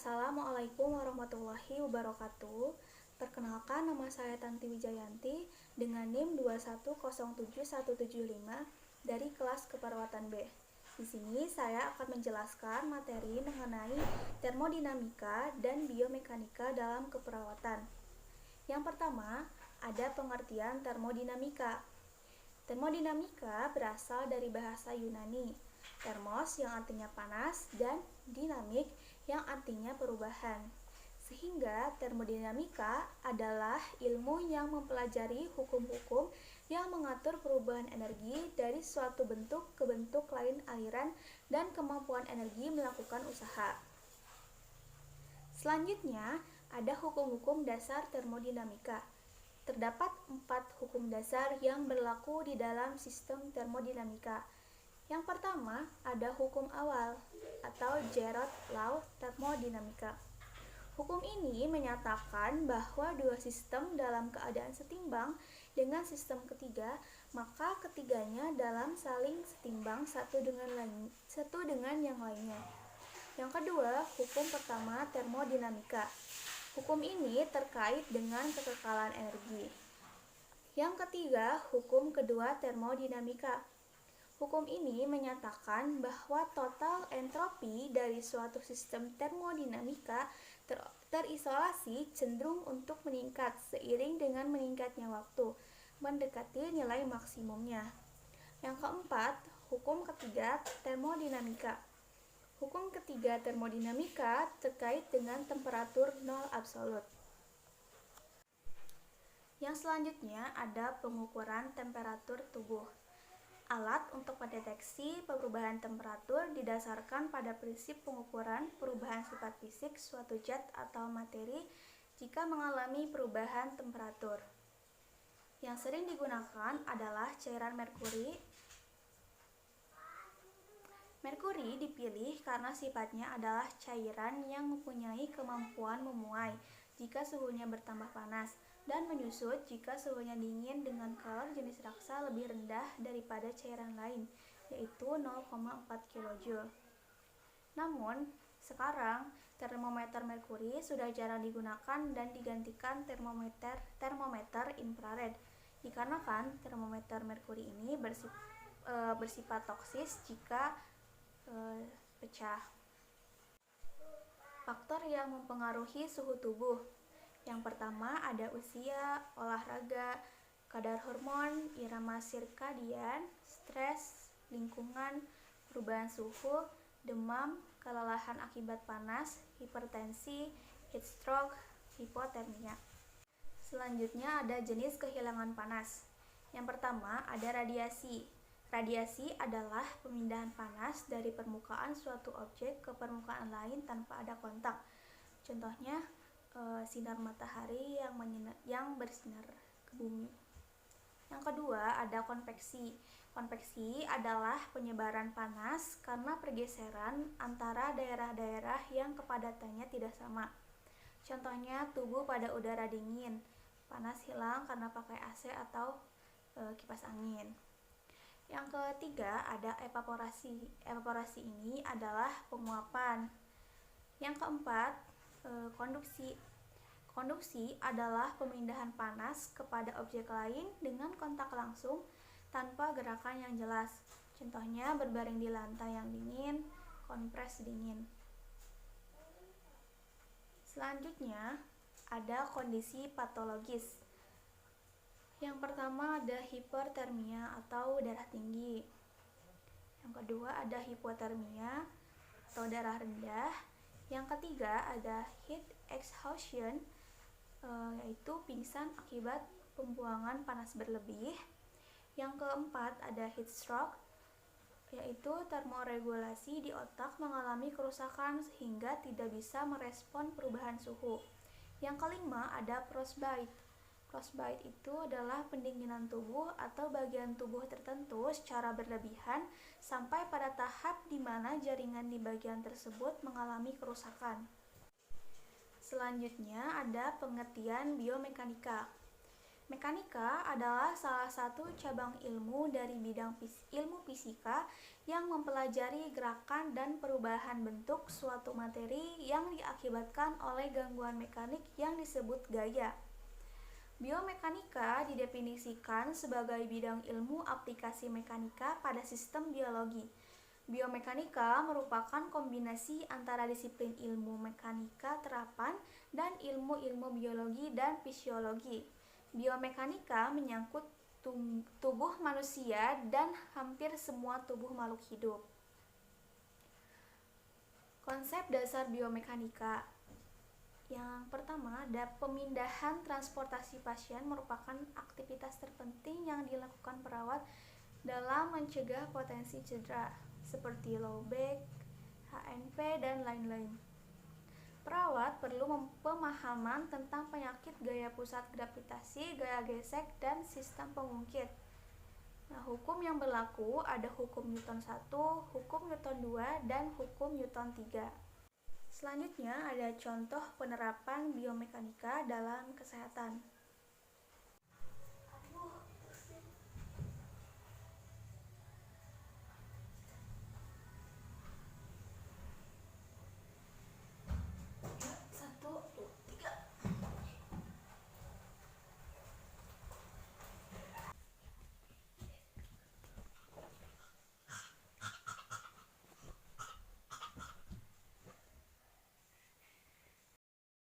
Assalamualaikum warahmatullahi wabarakatuh. Perkenalkan, nama saya Tanti Wijayanti dengan NIM 2107175 dari kelas keperawatan B. Di sini saya akan menjelaskan materi mengenai termodinamika dan biomekanika dalam keperawatan. Yang pertama, ada pengertian termodinamika. Termodinamika berasal dari bahasa Yunani, termos yang artinya panas dan dinamik yang artinya perubahan. Sehingga termodinamika adalah ilmu yang mempelajari hukum-hukum yang mengatur perubahan energi dari suatu bentuk ke bentuk lain aliran dan kemampuan energi melakukan usaha. Selanjutnya, ada hukum-hukum dasar termodinamika. Terdapat 4 hukum dasar yang berlaku di dalam sistem termodinamika. Yang pertama, ada hukum awal atau Gerard Law termodinamika. Hukum ini menyatakan bahwa dua sistem dalam keadaan setimbang dengan sistem ketiga, maka ketiganya dalam saling setimbang satu dengan yang lainnya. Yang kedua, hukum pertama termodinamika. Hukum ini terkait dengan kekekalan energi. Yang ketiga, hukum kedua termodinamika. Hukum ini menyatakan bahwa total entropi dari suatu sistem termodinamika terisolasi cenderung untuk meningkat seiring dengan meningkatnya waktu, mendekati nilai maksimumnya. Yang keempat, hukum ketiga termodinamika. Hukum ketiga termodinamika terkait dengan temperatur nol absolut. Yang selanjutnya ada pengukuran temperatur tubuh. Alat untuk mendeteksi perubahan temperatur didasarkan pada prinsip pengukuran perubahan sifat fisik suatu zat atau materi jika mengalami perubahan temperatur. Yang sering digunakan adalah cairan merkuri. Merkuri dipilih karena sifatnya adalah cairan yang mempunyai kemampuan memuai jika suhunya bertambah panas dan menyusut jika suhunya dingin dengan kalor jenis raksa lebih rendah daripada cairan lain, yaitu 0,4 kJ. Namun, sekarang termometer merkuri sudah jarang digunakan dan digantikan termometer infrared, dikarenakan termometer merkuri ini bersifat toksis jika pecah. Faktor yang mempengaruhi suhu tubuh. Yang pertama ada usia, olahraga, kadar hormon, irama sirkadian, stres, lingkungan, perubahan suhu, demam, kelelahan akibat panas, hipertensi, heat stroke, hipotermia. Selanjutnya ada jenis kehilangan panas. Yang pertama ada radiasi. Radiasi adalah pemindahan panas dari permukaan suatu objek ke permukaan lain tanpa ada kontak. Contohnya sinar matahari yang bersinar ke bumi. Yang kedua ada konveksi. Konveksi adalah penyebaran panas karena pergeseran antara daerah-daerah yang kepadatannya tidak sama. Contohnya tubuh pada udara dingin, panas hilang karena pakai AC atau kipas angin. Yang ketiga ada evaporasi. Evaporasi ini adalah penguapan. Yang keempat konduksi. Konduksi adalah pemindahan panas kepada objek lain dengan kontak langsung tanpa gerakan yang jelas. Contohnya berbaring di lantai yang dingin, kompres dingin. Selanjutnya ada kondisi patologis. Yang pertama ada hipertermia atau darah tinggi. Yang kedua ada hipotermia atau darah rendah. Yang ketiga ada heat exhaustion, yaitu pingsan akibat pembuangan panas berlebih. Yang keempat ada heat stroke, yaitu termoregulasi di otak mengalami kerusakan sehingga tidak bisa merespon perubahan suhu. Yang kelima ada frostbite. Frostbite itu adalah pendinginan tubuh atau bagian tubuh tertentu secara berlebihan sampai pada tahap di mana jaringan di bagian tersebut mengalami kerusakan. Selanjutnya ada pengertian biomekanika. Mekanika adalah salah satu cabang ilmu dari bidang ilmu fisika yang mempelajari gerakan dan perubahan bentuk suatu materi yang diakibatkan oleh gangguan mekanik yang disebut gaya. Biomekanika didefinisikan sebagai bidang ilmu aplikasi mekanika pada sistem biologi. Biomekanika merupakan kombinasi antara disiplin ilmu mekanika terapan dan ilmu-ilmu biologi dan fisiologi. Biomekanika menyangkut tubuh manusia dan hampir semua tubuh makhluk hidup. Konsep dasar biomekanika. Yang pertama, pemindahan transportasi pasien merupakan aktivitas terpenting yang dilakukan perawat dalam mencegah potensi cedera, seperti low back, HNP, dan lain-lain. Perawat perlu pemahaman tentang penyakit gaya pusat gravitasi, gaya gesek, dan sistem pengungkit. Nah, hukum yang berlaku ada hukum Newton 1, hukum Newton 2, dan hukum Newton 3. Selanjutnya ada contoh penerapan biomekanika dalam kesehatan.